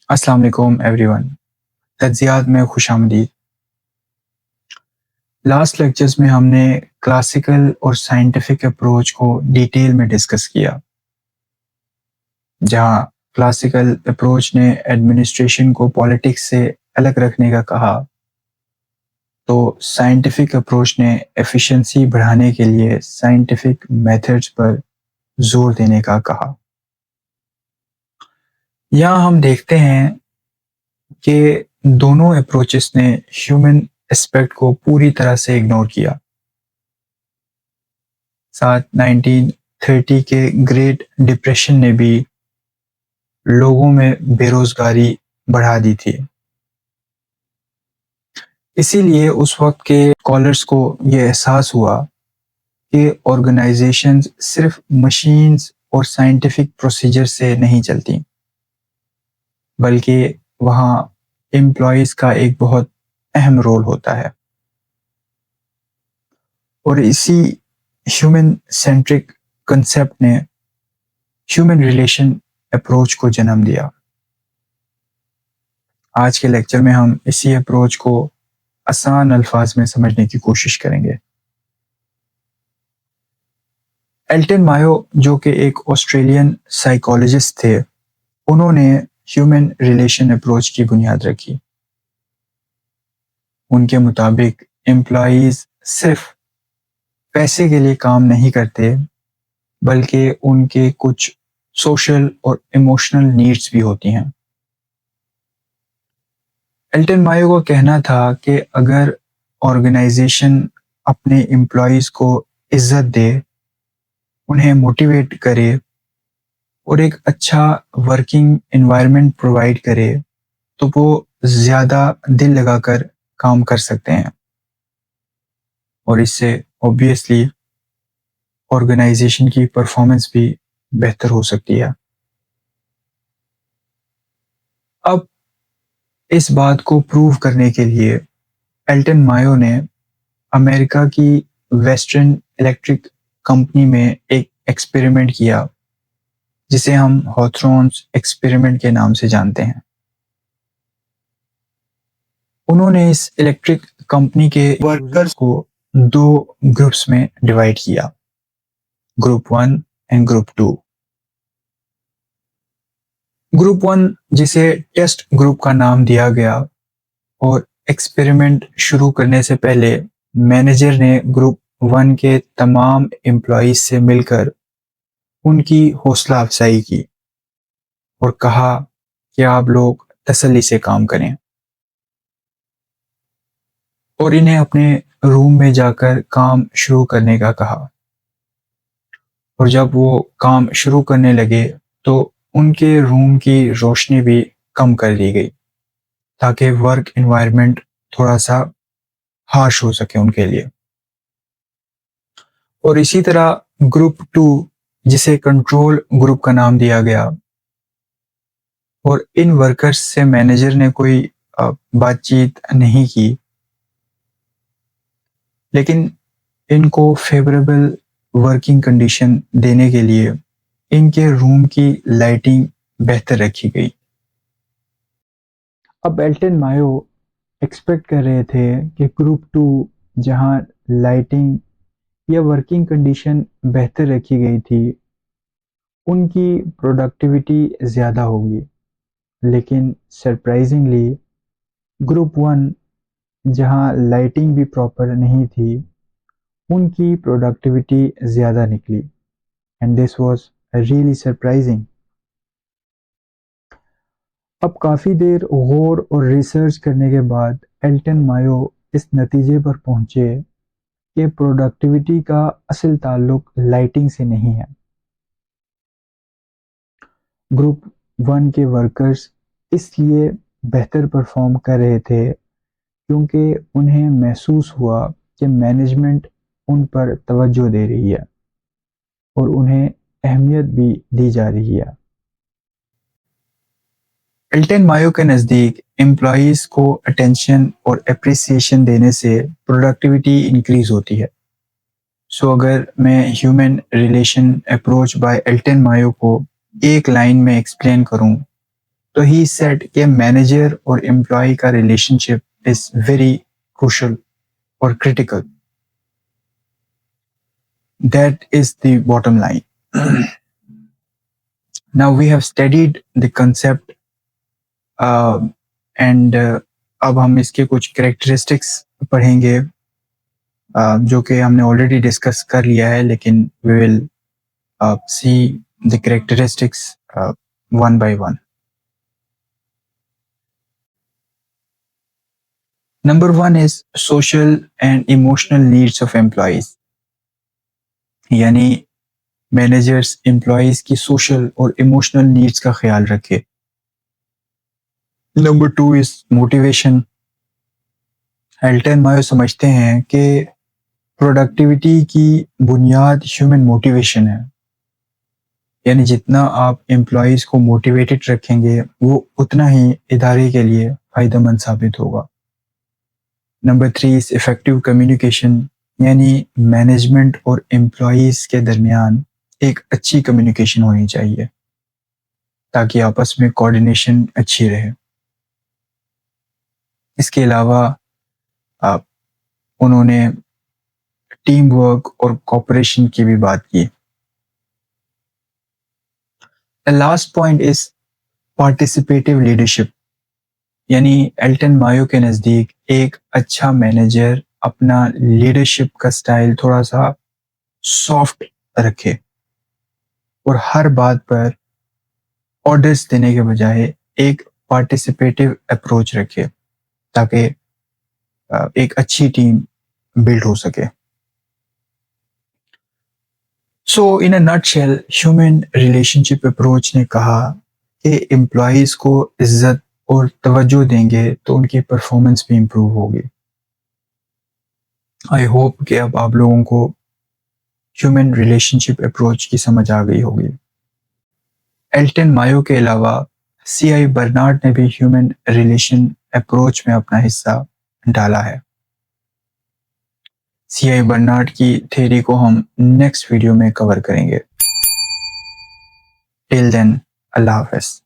अस्सलाम वालेकुम एवरीवन। तज्ज़ियात में खुशामदीद। लास्ट लेक्चर्स में हमने क्लासिकल और साइंटिफिक अप्रोच को डिटेल में डिस्कस किया। जहाँ क्लासिकल अप्रोच ने एडमिनिस्ट्रेशन को पॉलिटिक्स से अलग रखने का कहा, तो साइंटिफिक अप्रोच ने एफिशिएंसी बढ़ाने के लिए साइंटिफिक मेथड्स पर जोर देने का कहा। यहाँ हम देखते हैं कि दोनों अप्रोचेस ने ह्यूमन एस्पेक्ट को पूरी तरह से इग्नोर किया। साथ 1930 के ग्रेट डिप्रेशन ने भी लोगों में बेरोजगारी बढ़ा दी थी। इसीलिए उस वक्त के स्कॉलर्स को ये एहसास हुआ कि ऑर्गेनाइजेशंस सिर्फ मशीन्स और साइंटिफिक प्रोसीजर से नहीं चलती, बल्कि वहाँ एम्प्लॉयज़ का एक बहुत अहम रोल होता है। और इसी ह्यूमन सेंट्रिक कंसेप्ट ने ह्यूमन रिलेशन अप्रोच को जन्म दिया। आज के लेक्चर में हम इसी अप्रोच को आसान अल्फाज में समझने की कोशिश करेंगे। एल्टन मायो, जो कि एक ऑस्ट्रेलियन साइकोलॉजिस्ट थे, उन्होंने ह्यूमन रिलेशन अप्रोच की बुनियाद रखी। उनके मुताबिक एम्प्लॉयज़ सिर्फ पैसे के लिए काम नहीं करते, बल्कि उनके कुछ सोशल और इमोशनल नीड्स भी होती हैं। एल्टन मायो का कहना था कि अगर ऑर्गेनाइजेशन अपने एम्प्लॉयज़ को इज्जत दे, उन्हें मोटिवेट करे और एक अच्छा वर्किंग एनवायरनमेंट प्रोवाइड करे, तो वो ज़्यादा दिल लगाकर काम कर सकते हैं और इससे ऑब्वियसली ऑर्गेनाइजेशन की परफॉर्मेंस भी बेहतर हो सकती है। अब इस बात को प्रूव करने के लिए एल्टन मायो ने अमेरिका की वेस्टर्न इलेक्ट्रिक कंपनी में एक एक्सपेरिमेंट किया, जिसे हम हॉथरॉन्स एक्सपेरिमेंट के नाम से जानते हैं। उन्होंने इस इलेक्ट्रिक कंपनी के वर्कर्स को दो ग्रुप्स में डिवाइड किया, ग्रुप 1 एंड ग्रुप 2। ग्रुप 1, जिसे टेस्ट ग्रुप का नाम दिया गया, और एक्सपेरिमेंट शुरू करने से पहले मैनेजर ने ग्रुप 1 के तमाम एम्प्लॉयज से मिलकर उनकी हौसला अफजाई की और कहा कि आप लोग तसल्ली से काम करें और इन्हें अपने रूम में जाकर काम शुरू करने का कहा। और जब वो काम शुरू करने लगे तो उनके रूम की रोशनी भी कम कर दी गई, ताकि वर्क एनवायरनमेंट थोड़ा सा हार्श हो सके उनके लिए। और इसी तरह ग्रुप 2, जिसे कंट्रोल ग्रुप का नाम दिया गया, और इन वर्कर्स से मैनेजर ने कोई बातचीत नहीं की, लेकिन इनको फेवरेबल वर्किंग कंडीशन देने के लिए इनके रूम की लाइटिंग बेहतर रखी गई। अब एल्टन मायो एक्सपेक्ट कर रहे थे कि ग्रुप 2, जहां लाइटिंग या वर्किंग कंडीशन बेहतर रखी गई थी, उनकी प्रोडक्टिविटी ज़्यादा होगी। लेकिन सरप्राइजिंगली ग्रुप 1, जहां लाइटिंग भी प्रॉपर नहीं थी, उनकी प्रोडक्टिविटी ज़्यादा निकली। And this was really surprising. अब काफ़ी देर गौर और रिसर्च करने के बाद एल्टन मायो इस नतीजे पर पहुंचे कि प्रोडक्टिविटी का असल ताल्लुक लाइटिंग से नहीं है। ग्रुप 1 के वर्कर्स इसलिए बेहतर परफॉर्म कर रहे थे क्योंकि उन्हें महसूस हुआ कि मैनेजमेंट उन पर तवज्जो दे रही है और उन्हें अहमियत भी दी जा रही है। एल्टन मायो के नज़दीक एम्प्लॉयज़ को अटेंशन और अप्रिसिएशन देने से प्रोडक्टिविटी इंक्रीज होती है। सो अगर मैं human relation approach by Elton Mayo को एक लाइन में एक्सप्लेन करूं तो ही सेड कि मैनेजर और एम्प्लॉय का रिलेशनशिप इज वेरी क्रूशल और critical. That is the bottom line. Now we have studied the concept and अब हम इसके कुछ कैरेक्टरिस्टिक्स पढ़ेंगे जो कि हमने ऑलरेडी डिस्कस कर लिया है, लेकिन we will see the characteristics one by one. Number one is social and emotional needs of employees. यानी मैनेजर्स एम्प्लॉयज की सोशल और इमोशनल नीड्स का ख्याल रखे. Number two is motivation. Elton Mayo समझते हैं कि प्रोडक्टिविटी की बुनियाद ह्यूमन मोटिवेशन है. यानी जितना आप एम्प्लॉयज को मोटिवेटेड रखेंगे वो उतना ही इदारे के लिए फायदेमंद साबित होगा. Number three is effective communication. यानी मैनेजमेंट और एम्प्लॉयज के दरमियान एक अच्छी कम्युनिकेशन होनी चाहिए ताकि आपस में कोऑर्डिनेशन अच्छी रहे. इसके अलावा उन्होंने टीम वर्क और कोऑपरेशन की भी बात की. The last point is participative leadership. यानी एल्टन मायो के नज़दीक एक अच्छा मैनेजर अपना लीडरशिप का स्टाइल थोड़ा सा सॉफ्ट रखे और हर बात पर ऑर्डर्स देने के बजाय एक पार्टिसिपेटिव अप्रोच रखे ताकि एक अच्छी टीम बिल्ड हो सके. So in a nutshell human relationship approach ने कहा कि एम्प्लॉयज को इज्जत और तवज्जो देंगे तो उनकी परफॉर्मेंस भी इम्प्रूव होगी. आई होप कि अब आप लोगों को ह्यूमन रिलेशनशिप अप्रोच की समझ आ गई होगी. एल्टन मायो के अलावा सीआई बर्नार्ड ने भी ह्यूमन रिलेशन अप्रोच में अपना हिस्सा डाला है. सीआई बर्नार्ड की थ्योरी को हम नेक्स्ट वीडियो में कवर करेंगे. टिल देन, अल्लाह हाफ़िज़.